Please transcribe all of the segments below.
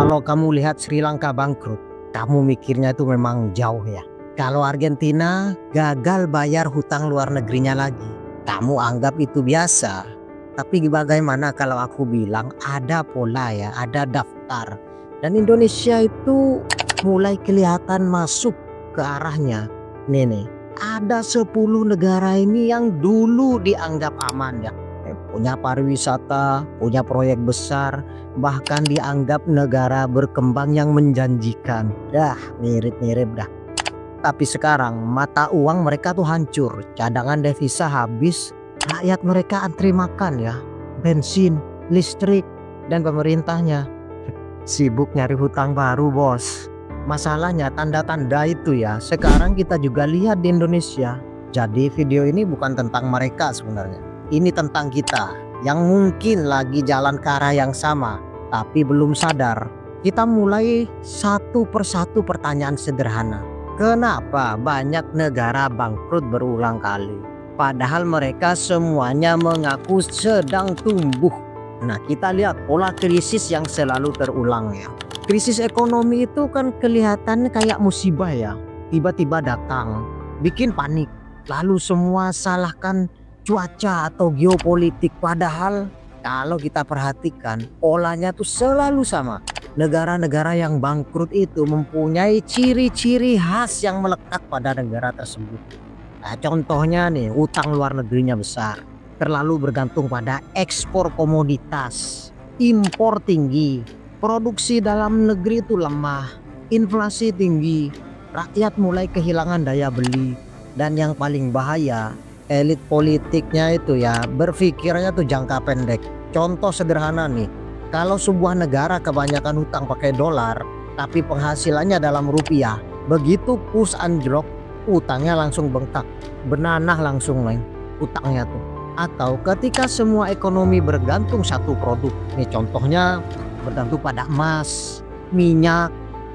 Kalau kamu lihat Sri Lanka bangkrut, kamu mikirnya itu memang jauh ya. Kalau Argentina gagal bayar hutang luar negerinya lagi, kamu anggap itu biasa. Tapi bagaimana kalau aku bilang ada pola ya, ada daftar. Dan Indonesia itu mulai kelihatan masuk ke arahnya. Nih, ada 10 negara ini yang dulu dianggap aman ya. Punya pariwisata, punya proyek besar, bahkan dianggap negara berkembang yang menjanjikan. Dah, mirip-mirip dah. Tapi sekarang mata uang mereka tuh hancur, cadangan devisa habis, rakyat mereka antri makan ya, bensin, listrik, dan pemerintahnya sibuk nyari hutang baru bos. Masalahnya tanda-tanda itu ya, sekarang kita juga lihat di Indonesia. Jadi video ini bukan tentang mereka sebenarnya. Ini tentang kita yang mungkin lagi jalan ke arah yang sama tapi belum sadar. Kita mulai satu persatu pertanyaan sederhana. Kenapa banyak negara bangkrut berulang kali? Padahal mereka semuanya mengaku sedang tumbuh. Nah, kita lihat pola krisis yang selalu terulang ya. Krisis ekonomi itu kan kelihatannya kayak musibah ya. Tiba-tiba datang, bikin panik. Lalu semua salahkan cuaca atau geopolitik, padahal kalau kita perhatikan polanya tuh selalu sama. Negara-negara yang bangkrut itu mempunyai ciri-ciri khas yang melekat pada negara tersebut. Nah, contohnya nih, utang luar negerinya besar, terlalu bergantung pada ekspor komoditas, impor tinggi, produksi dalam negeri itu lemah, inflasi tinggi, rakyat mulai kehilangan daya beli, dan yang paling bahaya, elit politiknya itu ya berpikirnya tuh jangka pendek. Contoh sederhana nih, kalau sebuah negara kebanyakan hutang pakai dolar tapi penghasilannya dalam rupiah, begitu kurs anjlok utangnya langsung bengkak, benanah langsung main utangnya tuh. Atau ketika semua ekonomi bergantung satu produk, nih contohnya bergantung pada emas, minyak,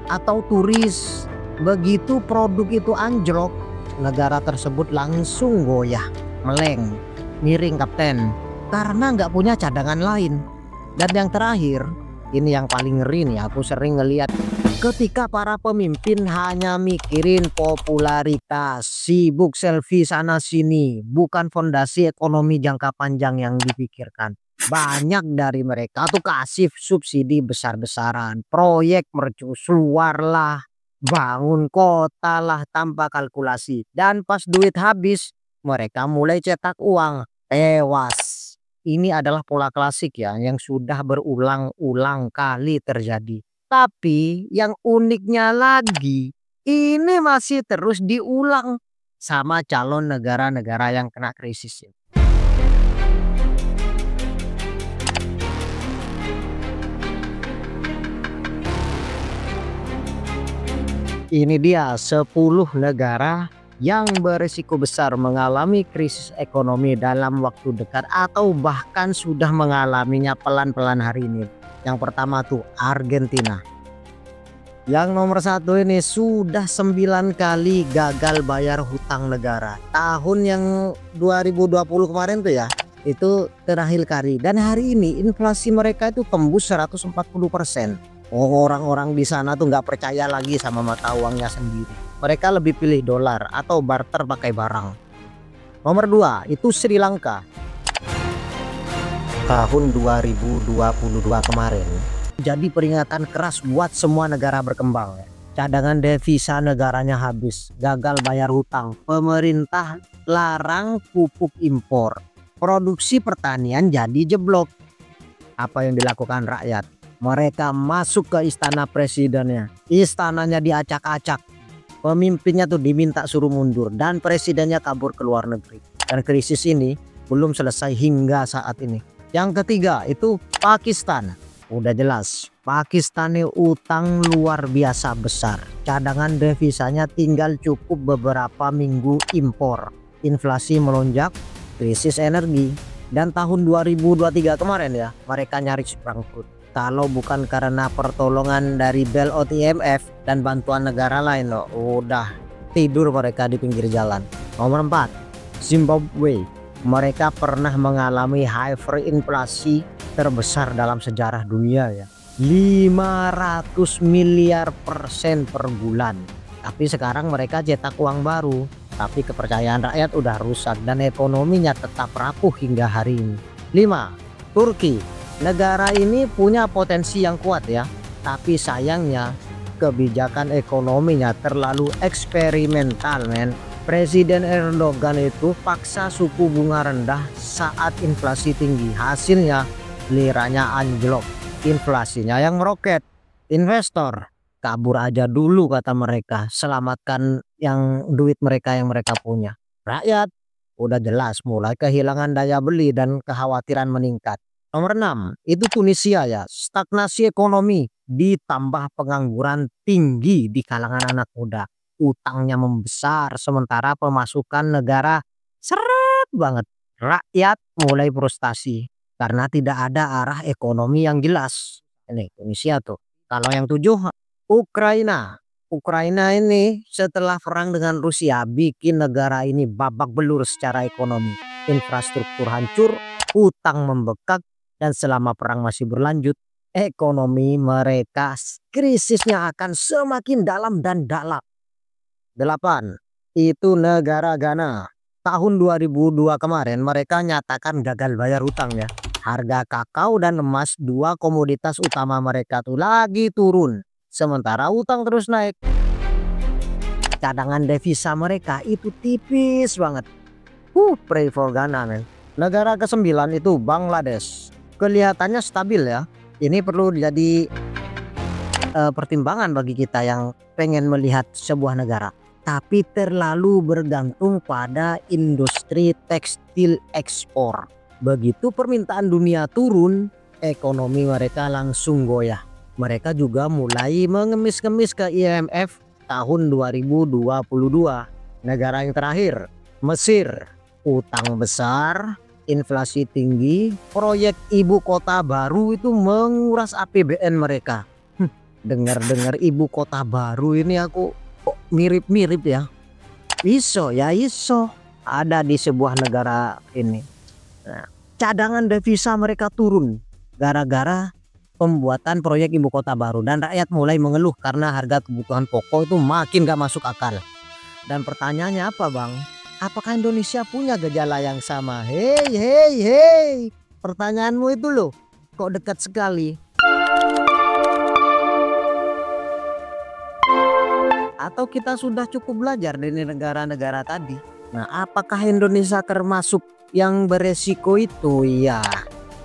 atau turis, begitu produk itu anjlok, negara tersebut langsung goyah, meleng, miring kapten, karena nggak punya cadangan lain. Dan yang terakhir, ini yang paling ngeri nih, aku sering ngeliat ketika para pemimpin hanya mikirin popularitas, sibuk selfie sana sini, bukan fondasi ekonomi jangka panjang yang dipikirkan. Banyak dari mereka tuh kasih subsidi besar-besaran, proyek mercusuar lah, bangun kota lah tanpa kalkulasi. Dan pas duit habis, mereka mulai cetak uang, tewas. Ini adalah pola klasik ya, yang sudah berulang-ulang kali terjadi. Tapi yang uniknya lagi, ini masih terus diulang sama calon negara-negara yang kena krisis. Ini dia 10 negara yang berisiko besar mengalami krisis ekonomi dalam waktu dekat atau bahkan sudah mengalaminya pelan-pelan hari ini. Yang pertama tuh Argentina. Yang nomor 1 ini sudah 9 kali gagal bayar hutang negara. Tahun yang 2020 kemarin tuh ya, itu terakhir kali. Dan hari ini inflasi mereka itu tembus 140%. Orang-orang di sana tuh nggak percaya lagi sama mata uangnya sendiri. Mereka lebih pilih dolar atau barter pakai barang. Nomor 2 itu Sri Lanka. Tahun 2022 kemarin jadi peringatan keras buat semua negara berkembang. Cadangan devisa negaranya habis, gagal bayar hutang, pemerintah larang pupuk impor, produksi pertanian jadi jeblok. Apa yang dilakukan rakyat? Mereka masuk ke istana presidennya, istananya diacak-acak, pemimpinnya tuh diminta suruh mundur, dan presidennya kabur ke luar negeri. Dan krisis ini belum selesai hingga saat ini. Yang ketiga itu Pakistan. Udah jelas, Pakistan ini utang luar biasa besar, cadangan devisanya tinggal cukup beberapa minggu impor, inflasi melonjak, krisis energi, dan tahun 2023 kemarin ya mereka nyaris bangkrut. Kalau bukan karena pertolongan dari bailout IMF dan bantuan negara lain loh, udah tidur mereka di pinggir jalan. Nomor 4, Zimbabwe. Mereka pernah mengalami hyperinflasi terbesar dalam sejarah dunia ya. 500 miliar persen per bulan. Tapi sekarang mereka cetak uang baru, tapi kepercayaan rakyat udah rusak dan ekonominya tetap rapuh hingga hari ini. 5. Turki. Negara ini punya potensi yang kuat ya, tapi sayangnya kebijakan ekonominya terlalu eksperimental, men. Presiden Erdogan itu paksa suku bunga rendah saat inflasi tinggi. Hasilnya liranya anjlok, inflasinya yang meroket. Investor kabur aja dulu kata mereka, selamatkan yang duit mereka yang mereka punya. Rakyat udah jelas mulai kehilangan daya beli dan kekhawatiran meningkat. Nomor 6 itu Tunisia ya, stagnasi ekonomi ditambah pengangguran tinggi di kalangan anak muda. Utangnya membesar sementara pemasukan negara seret banget. Rakyat mulai frustasi karena tidak ada arah ekonomi yang jelas. Ini Tunisia tuh. Kalau yang 7 Ukraina. Ukraina ini setelah perang dengan Rusia bikin negara ini babak belur secara ekonomi. Infrastruktur hancur, utang membekak, dan selama perang masih berlanjut, ekonomi mereka krisisnya akan semakin dalam dan dalam. 8. Itu negara Ghana. Tahun 2002 kemarin mereka nyatakan gagal bayar hutangnya. Harga kakao dan emas, dua komoditas utama mereka tuh lagi turun. Sementara utang terus naik. Cadangan devisa mereka itu tipis banget. Pray for Ghana, man. Negara ke-9 itu Bangladesh. Kelihatannya stabil ya. Ini perlu jadi pertimbangan bagi kita yang pengen melihat sebuah negara. Tapi terlalu bergantung pada industri tekstil ekspor. Begitu permintaan dunia turun, ekonomi mereka langsung goyah. Mereka juga mulai mengemis-kemis ke IMF tahun 2022. Negara yang terakhir, Mesir. Utang besar, inflasi tinggi, proyek ibu kota baru itu menguras APBN mereka. Dengar-dengar ibu kota baru ini aku kok mirip-mirip ya. Iso ada di sebuah negara ini. Nah, cadangan devisa mereka turun gara-gara pembuatan proyek ibu kota baru dan rakyat mulai mengeluh karena harga kebutuhan pokok itu makin gak masuk akal. Dan pertanyaannya apa, Bang? Apakah Indonesia punya gejala yang sama? Hei, pertanyaanmu itu loh kok dekat sekali. Atau kita sudah cukup belajar dari negara-negara tadi? Nah, apakah Indonesia termasuk yang beresiko itu? Ya,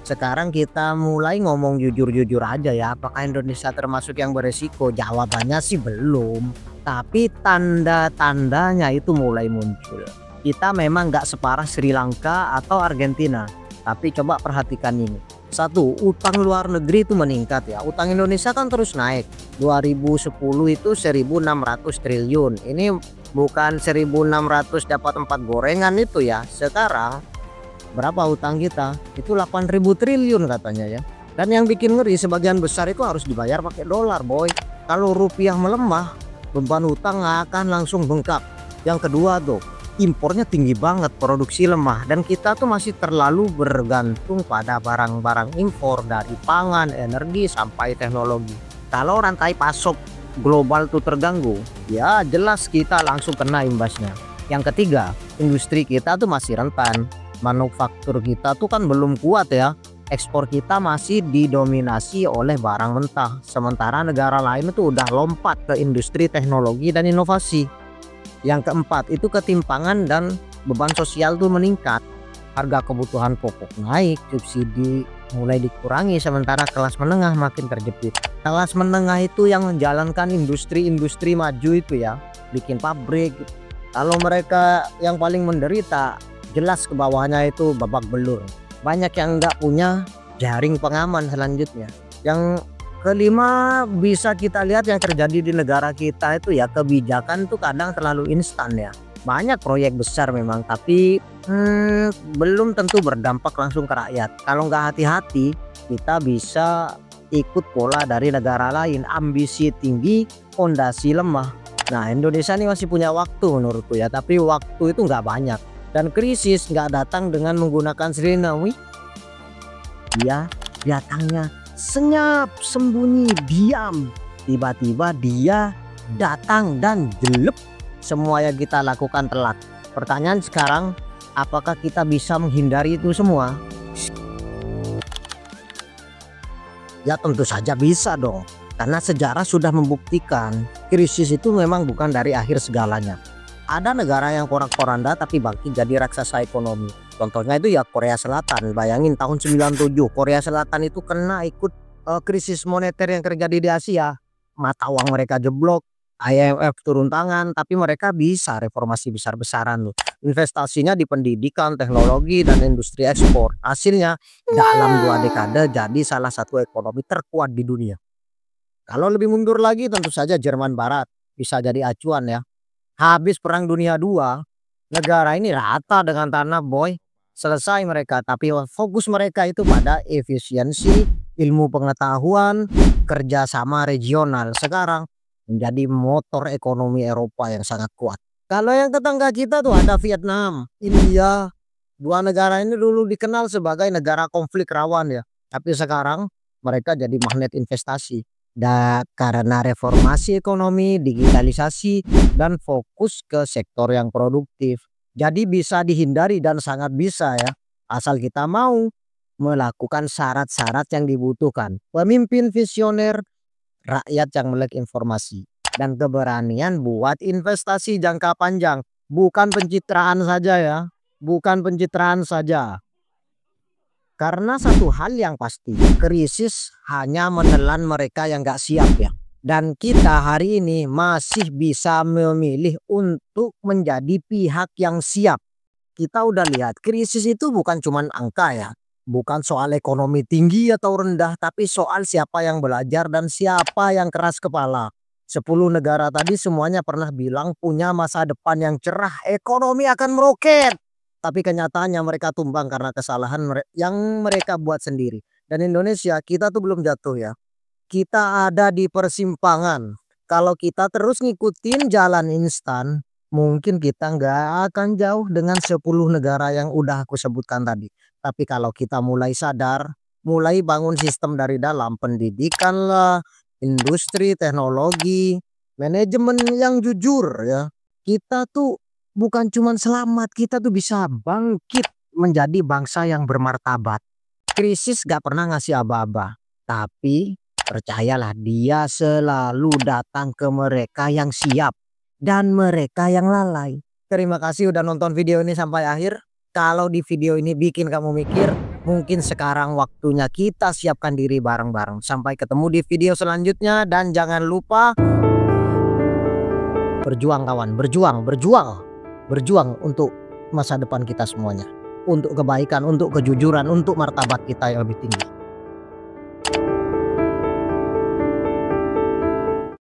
sekarang kita mulai ngomong jujur-jujur aja ya. Apakah Indonesia termasuk yang beresiko? Jawabannya sih belum. Tapi tanda-tandanya itu mulai muncul. Kita memang nggak separah Sri Lanka atau Argentina. Tapi coba perhatikan ini. 1. Utang luar negeri itu meningkat ya. Utang Indonesia kan terus naik. 2010 itu 1.600 triliun. Ini bukan 1.600 dapat 4 gorengan itu ya. Sekarang berapa utang kita? Itu 8.000 triliun katanya ya. Dan yang bikin ngeri sebagian besar itu harus dibayar pakai dolar, boy. Kalau rupiah melemah, beban hutang akan langsung bengkak. Yang kedua tuh, impornya tinggi banget, produksi lemah, dan kita tuh masih terlalu bergantung pada barang-barang impor dari pangan, energi sampai teknologi. Kalau rantai pasok global tuh terganggu, ya jelas kita langsung kena imbasnya. Yang ketiga, industri kita tuh masih rentan. Manufaktur kita tuh kan belum kuat ya. Ekspor kita masih didominasi oleh barang mentah, sementara negara lain itu udah lompat ke industri teknologi dan inovasi. Yang keempat itu ketimpangan dan beban sosial tuh meningkat. Harga kebutuhan pokok naik, subsidi mulai dikurangi, sementara kelas menengah makin terjepit. Kelas menengah itu yang menjalankan industri-industri maju itu ya, bikin pabrik. Kalau mereka yang paling menderita, jelas ke bawahnya itu babak belur. Banyak yang nggak punya jaring pengaman selanjutnya. Yang kelima bisa kita lihat yang terjadi di negara kita itu ya, kebijakan tuh kadang terlalu instan ya. Banyak proyek besar memang, tapi belum tentu berdampak langsung ke rakyat. Kalau nggak hati-hati, kita bisa ikut pola dari negara lain, ambisi tinggi, fondasi lemah. Nah, Indonesia ini masih punya waktu menurutku ya, tapi waktu itu nggak banyak. Dan krisis nggak datang dengan menggunakan Srinawi, dia datangnya senyap, sembunyi, diam. Tiba-tiba dia datang dan jelep, semua yang kita lakukan telat. Pertanyaan sekarang, apakah kita bisa menghindari itu semua? Ya tentu saja bisa dong, karena sejarah sudah membuktikan krisis itu memang bukan dari akhir segalanya. Ada negara yang porak-poranda tapi bangkit jadi raksasa ekonomi. Contohnya itu ya Korea Selatan. Bayangin tahun 97 Korea Selatan itu kena ikut krisis moneter yang terjadi di Asia. Mata uang mereka jeblok, IMF turun tangan, tapi mereka bisa reformasi besar-besaran loh. Investasinya di pendidikan, teknologi, dan industri ekspor. Hasilnya dalam 2 dekade jadi salah satu ekonomi terkuat di dunia. Kalau lebih mundur lagi tentu saja Jerman Barat bisa jadi acuan ya. Habis Perang Dunia II, negara ini rata dengan tanah boy. Selesai mereka, tapi fokus mereka itu pada efisiensi, ilmu pengetahuan, kerjasama regional. Sekarang menjadi motor ekonomi Eropa yang sangat kuat. Kalau yang tetangga kita tuh ada Vietnam, India. 2 negara ini dulu dikenal sebagai negara konflik rawan ya. Tapi sekarang mereka jadi magnet investasi. Dan karena reformasi ekonomi, digitalisasi, dan fokus ke sektor yang produktif. Jadi bisa dihindari dan sangat bisa ya. Asal kita mau melakukan syarat-syarat yang dibutuhkan. Pemimpin visioner, rakyat yang melek informasi, dan keberanian buat investasi jangka panjang. Bukan pencitraan saja ya. Bukan pencitraan saja. Karena satu hal yang pasti, krisis hanya menelan mereka yang gak siap ya. Dan kita hari ini masih bisa memilih untuk menjadi pihak yang siap. Kita udah lihat krisis itu bukan cuma angka ya. Bukan soal ekonomi tinggi atau rendah, tapi soal siapa yang belajar dan siapa yang keras kepala. 10 negara tadi semuanya pernah bilang punya masa depan yang cerah, ekonomi akan meroket. Tapi kenyataannya mereka tumbang karena kesalahan yang mereka buat sendiri. Dan Indonesia, kita tuh belum jatuh ya. Kita ada di persimpangan. Kalau kita terus ngikutin jalan instan, mungkin kita nggak akan jauh dengan 10 negara yang udah aku sebutkan tadi. Tapi kalau kita mulai sadar, mulai bangun sistem dari dalam, pendidikan lah, industri, teknologi, manajemen yang jujur ya. Kita tuh bukan cuma selamat, kita tuh bisa bangkit menjadi bangsa yang bermartabat. Krisis gak pernah ngasih aba-aba. Tapi percayalah, dia selalu datang ke mereka yang siap dan mereka yang lalai. Terima kasih udah nonton video ini sampai akhir. Kalau di video ini bikin kamu mikir, mungkin sekarang waktunya kita siapkan diri bareng-bareng. Sampai ketemu di video selanjutnya, dan jangan lupa berjuang kawan, berjuang untuk masa depan kita semuanya, untuk kebaikan, untuk kejujuran, untuk martabat kita yang lebih tinggi.